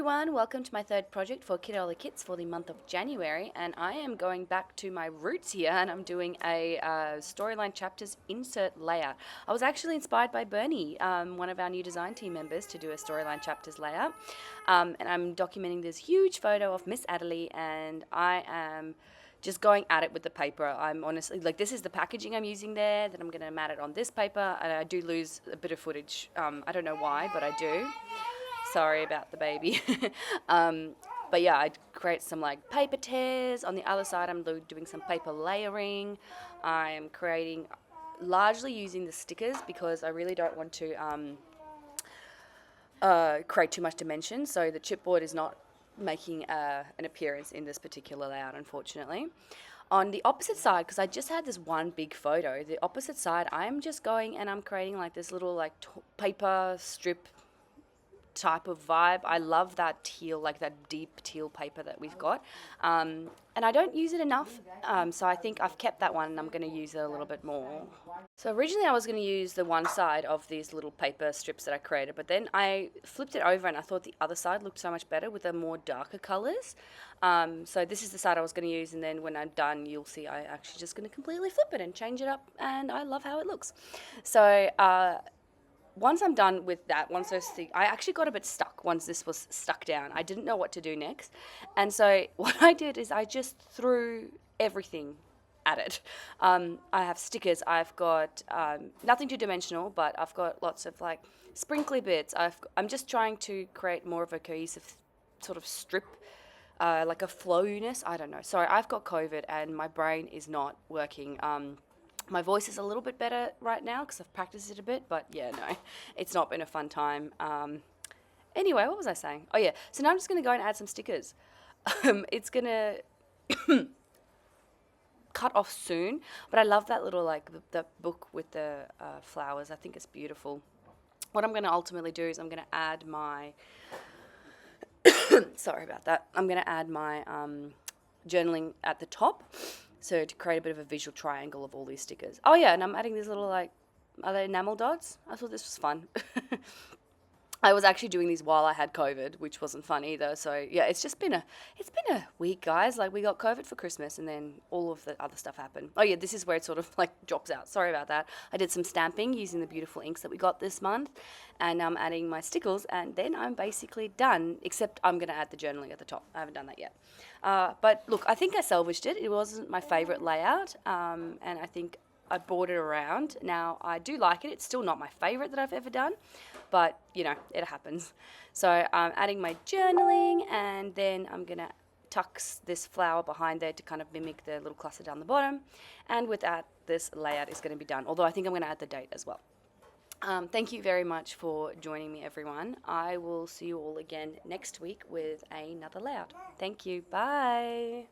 everyone, welcome to my third project for Kitaholic Kits for the month of January, and I am going back to my roots here and I'm doing a storyline chapters insert layout. I was actually inspired by Bernie, one of our new design team members, to do a storyline chapters layout, and I'm documenting this huge photo of Miss Adderley, and I am just going at it with the paper. I'm honestly, this is the packaging I'm using there, then I'm going to mat it on this paper, and I do lose a bit of footage. I don't know why, but I do. Sorry about the baby. But yeah, I create some paper tears. On the other side, I'm doing some paper layering. I am creating, largely using the stickers because I really don't want to create too much dimension. So the chipboard is not making an appearance in this particular layout, unfortunately. On the opposite side, because I just had this one big photo, the opposite side, I'm just going and I'm creating this little paper strip type of vibe. I love that teal, that deep teal paper that we've got, and I don't use it enough, so I think I've kept that one and I'm going to use it a little bit more. So originally I was going to use the one side of these little paper strips that I created, but then I flipped it over and I thought the other side looked so much better with the more darker colors. So this is the side I was going to use, and then when I'm done you'll see I actually just going to completely flip it and change it up, and I love how it looks. So once I'm done with that, I actually got a bit stuck once this was stuck down. I didn't know what to do next. And so what I did is I just threw everything at it. I have stickers. I've got nothing too dimensional, but I've got lots of sprinkly bits. I'm just trying to create more of a cohesive sort of strip, like a flowiness. I don't know. Sorry, I've got COVID and my brain is not working. My voice is a little bit better right now because I've practiced it a bit, but yeah, no, it's not been a fun time. Anyway, what was I saying? Oh yeah, so now I'm just going to go and add some stickers. It's going to cut off soon, but I love that little the book with the flowers. I think it's beautiful. What I'm going to ultimately do is I'm going to add my, sorry about that, I'm going to add my journaling at the top. So to create a bit of a visual triangle of all these stickers. Oh yeah, and I'm adding these little are they enamel dots? I thought this was fun. I was actually doing these while I had COVID, which wasn't fun either. So yeah, it's been a week, guys. We got COVID for Christmas, and then all of the other stuff happened. Oh yeah, this is where it sort of drops out. Sorry about that. I did some stamping using the beautiful inks that we got this month, and I'm adding my stickers, and then I'm basically done. Except I'm gonna add the journaling at the top. I haven't done that yet. But look, I think I salvaged it. It wasn't my favorite layout, and I think I brought it around. Now, I do like it. It's still not my favorite that I've ever done, but, you know, it happens. So I'm adding my journaling, and then I'm going to tuck this flower behind there to kind of mimic the little cluster down the bottom. And with that, this layout is going to be done, although I think I'm going to add the date as well. Thank you very much for joining me, everyone. I will see you all again next week with another layout. Thank you. Bye.